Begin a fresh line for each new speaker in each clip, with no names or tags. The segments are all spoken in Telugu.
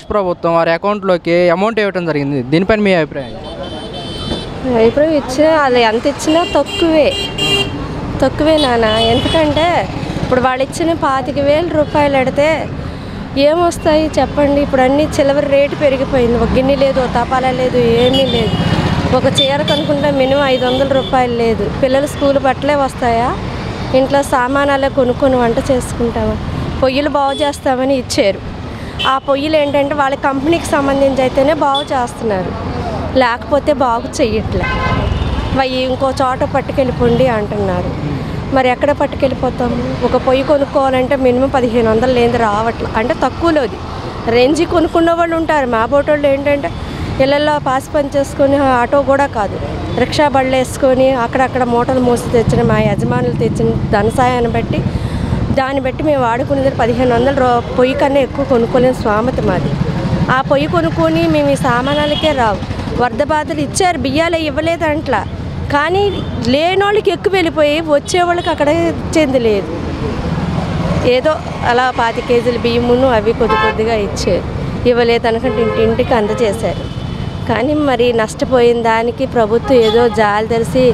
ప్రభుత్వం వారి అకౌంట్లోకి అమౌంట్ ఇవ్వడం జరిగింది. దీనిపైన మీ అభిప్రాయం?
అభిప్రాయం ఇచ్చినా అది ఎంత ఇచ్చినా తక్కువే నాన్న. ఎందుకంటే ఇప్పుడు వాళ్ళు ఇచ్చిన 25,000 రూపాయలు పెడితే ఏమొస్తాయి చెప్పండి. ఇప్పుడు అన్నీ చిల్లర రేటు పెరిగిపోయింది. ఒక గిన్నె లేదు, తపాలా లేదు, ఏమీ లేదు. ఒక చీర కనుక్కుంటే మినిమం 500 రూపాయలు లేదు. పిల్లలు స్కూల్ బట్టలే వస్తాయా? ఇంట్లో సామానాలే కొనుక్కొని వంట చేసుకుంటామా? పొయ్యిలు బాగు చేస్తామని ఇచ్చారు. ఆ పొయ్యిలు ఏంటంటే వాళ్ళ కంపెనీకి సంబంధించి అయితేనే బాగు చేస్తున్నారు, లేకపోతే బాగు చెయ్యట్లే. ఇంకో చోట పట్టుకెళ్ళిపోండి అంటున్నారు. మరి ఎక్కడ పట్టుకెళ్ళిపోతాము? ఒక పొయ్యి కొనుక్కోవాలంటే మినిమం 1500 లేని రావట్లే. అంటే తక్కువలోది రేంజీ కొనుక్కున్న వాళ్ళు ఉంటారు. మా బోటోళ్ళు ఏంటంటే ఇళ్ళల్లో పాసి పని చేసుకొని ఆటో కూడా కాదు, రిక్షా బళ్ళు వేసుకొని అక్కడక్కడ మూటలు మోసి తెచ్చిన మా యజమానులు తెచ్చిన ధనసాయాన్ని బట్టి దాన్ని బట్టి మేము వాడుకునేది 1500 పొయ్యి కన్నా ఎక్కువ కొనుక్కోలేని స్వామత మాది. ఆ పొయ్యి కొనుక్కొని మేము ఈ సామానాలకే రావు. వరద బాధలు ఇచ్చారు, బియ్యాలు ఇవ్వలేదంట్లా. కానీ లేనోళ్ళకి ఎక్కువ వెళ్ళిపోయి వచ్చేవాళ్ళకి అక్కడ చెందలేదు. ఏదో అలా 25 కేజీల బియ్యమును అవి కొద్దిగా ఇచ్చారు. ఇవ్వలేదు అనుకుంటే ఇంటింటికి అందజేశారు. కానీ మరి నష్టపోయిన దానికి ప్రభుత్వం ఏదో జాలి తెలిసి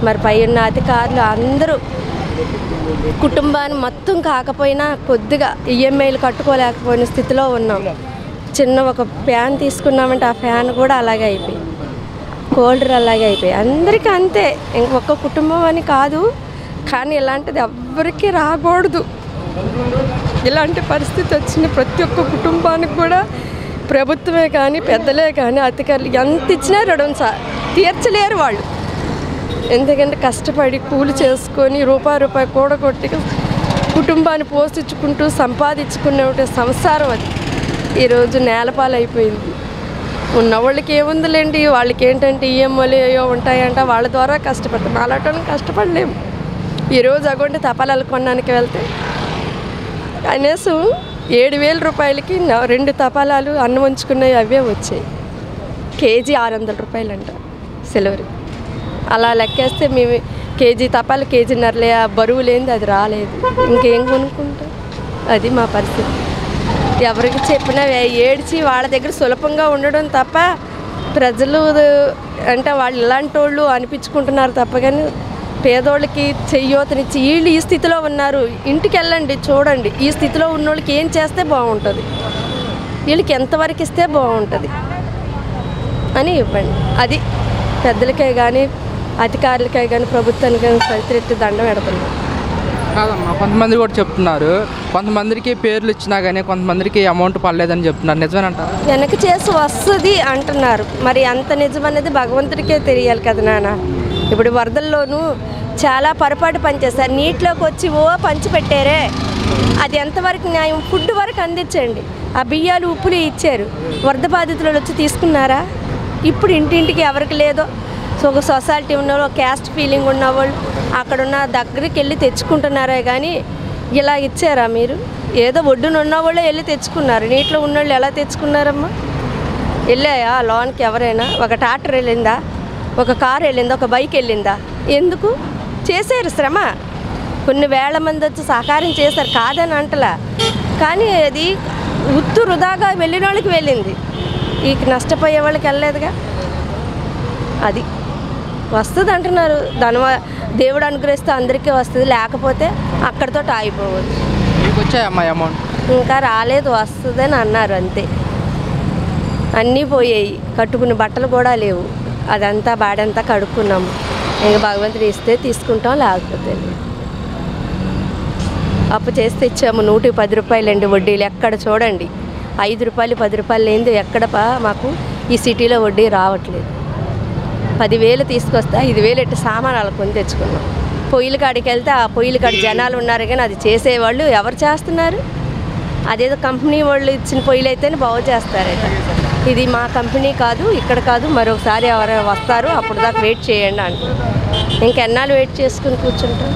మరి పై ఉన్న అధికారులు అందరూ కుటుంబాన్ని మొత్తం కాకపోయినా కొద్దిగా ఈఎంఐలు కట్టుకోలేకపోయిన స్థితిలో ఉన్నాం. చిన్న ఒక ఫ్యాన్ తీసుకున్నామంటే ఆ ఫ్యాన్ కూడా అలాగే అయిపోయి, కూలర్ అలాగే అయిపోయి. అందరికీ అంతే, ఇంకొక కుటుంబం అని కాదు. కానీ ఇలాంటిది ఎవ్వరికీ రాకూడదు. ఇలాంటి పరిస్థితి వచ్చిన ప్రతి ఒక్క కుటుంబానికి కూడా ప్రభుత్వమే కానీ పెద్దలే కానీ అధికారులు ఎంత ఇచ్చినా రుణం తీర్చలేరు వాళ్ళు. ఎందుకంటే కష్టపడి కూలి చేసుకొని రూపాయి కూడగొట్టి కుటుంబాన్ని పోషించుకుంటూ సంపాదించుకునే సంసారం అది ఈరోజు నేలపాలైపోయింది. ఉన్నవాళ్ళకి ఏముందిలేండి, వాళ్ళకి ఏంటంటే ఈఎంఐలు ఏవో ఉంటాయంట, వాళ్ళ ద్వారా కష్టపడతాం. అలాంటి కష్టపడలేము. ఈరోజు అగొండి తపాలాలు కొనడానికి వెళ్తే కనీసం 7,000 రూపాయలకి 2 తపాలాలు అన్నం ఉంచుకునేవి అవే వచ్చాయి. కేజీ 600 రూపాయలు అంట సిల్వర్. అలా లెక్కేస్తే మేము కేజీ తపాలు కేజీన్నరలే, బరువు లేనిది అది రాలేదు. ఇంకేం కొనుక్కుంటాం? అది మా పరిస్థితి. ఎవరికి చెప్పినా ఏడ్చి వాళ్ళ దగ్గర సులభంగా ఉండడం తప్ప ప్రజలు అంటే వాళ్ళు ఇలాంటి వాళ్ళు అనిపించుకుంటున్నారు తప్ప కానీ పేదోళ్ళకి చెయ్యోతనిచ్చి వీళ్ళు ఈ స్థితిలో ఉన్నారు, ఇంటికి వెళ్ళండి చూడండి, ఈ స్థితిలో ఉన్నోళ్ళకి ఏం చేస్తే బాగుంటుంది, వీళ్ళకి ఎంతవరకు ఇస్తే బాగుంటుంది అని ఇవ్వండి. అది పెద్దలకే కానీ అధికారులకే కానీ ప్రభుత్వానికి కానీ సరితెత్తి దండం పెడుతున్నారు.
కాదమ్మా, కొంతమంది కూడా చెప్తున్నారు, కొంతమందికి పేర్లు ఇచ్చినా కానీ కొంతమందికి అమౌంట్ పడలేదని చెప్తున్నారు. నిజమేనంటారు?
వెనక చేసి వస్తుంది అంటున్నారు. మరి అంత నిజమనేది భగవంతుడికే తెలియాలి కదా నాన్న. ఇప్పుడు వరదల్లోనూ చాలా పొరపాటు పనిచేస్తారు. నీటిలోకి వచ్చి పంచి పెట్టారే, అది ఎంతవరకు న్యాయం? ఫుడ్ వరకు అందించండి. ఆ బియ్యాలు ఉప్పులు ఇచ్చారు, వరద బాధితులు వచ్చి తీసుకున్నారా? ఇప్పుడు ఇంటింటికి ఎవరికి లేదో ఒక సొసైటీ ఉన్నవాళ్ళు, క్యాస్ట్ ఫీలింగ్ ఉన్నవాళ్ళు అక్కడున్న దగ్గరికి వెళ్ళి తెచ్చుకుంటున్నారే కానీ ఇలా ఇచ్చారా మీరు? ఏదో ఒడ్డున ఉన్నవాళ్ళే వెళ్ళి తెచ్చుకున్నారు, నీటిలో ఉన్నవాళ్ళు ఎలా తెచ్చుకున్నారమ్మా? వెళ్ళాయా లోన్కి ఎవరైనా? ఒక ట్రాక్టర్ వెళ్ళిందా, ఒక కారు వెళ్ళిందా, ఒక బైక్ వెళ్ళిందా? ఎందుకు చేశారు శ్రమ? కొన్ని వేల మంది వచ్చి సహకారం చేశారు, కాదని అంటలా. కానీ అది ఉత్తు వృధాగా వెళ్ళిన వాళ్ళకి వెళ్ళింది, ఈ నష్టపోయే వాళ్ళకి వెళ్ళలేదుగా. అది వస్తుంది అంటున్నారు. దేవుడు అనుగ్రహిస్తే అందరికీ వస్తుంది, లేకపోతే అక్కడితో ఆగిపోవద్దు.
మీకు వచ్చాయమ్మా అమౌంట్?
ఇంకా రాలేదు, వస్తుందని అన్నారు అంతే. అన్నీ పోయాయి, కట్టుకున్న బట్టలు కూడా లేవు. అదంతా బాడంతా కడుక్కున్నాము. ఇంకా భగవంతుడు ఇస్తే తీసుకుంటాం, లేకపోతే అప్పు చేస్తే ఇచ్చాము. 110 రూపాయలండి వడ్డీలు. ఎక్కడ చూడండి 5 రూపాయలు 10 రూపాయలు లేనిది ఎక్కడ మాకు ఈ సిటీలో వడ్డీ రావట్లేదు. 10,000 తీసుకొస్తే 5,000 ఎట్టి సామానాలు కొని తెచ్చుకున్నాం. పొయ్యిల కాడికి వెళ్తే ఆ పొయ్యిల కాడి జనాలు ఉన్నారు కానీ అది చేసేవాళ్ళు ఎవరు చేస్తున్నారు? అదేదో కంపెనీ వాళ్ళు ఇచ్చిన పొయ్యిలు అయితేనే బాగు చేస్తారట. ఇది మా కంపెనీ కాదు, ఇక్కడ కాదు, మరొకసారి ఎవరైనా వస్తారు, అప్పుడు దాకా వెయిట్ చేయండి అంటారు. ఇంకెన్నాళ్ళు వెయిట్ చేసుకుని కూర్చుంటాం?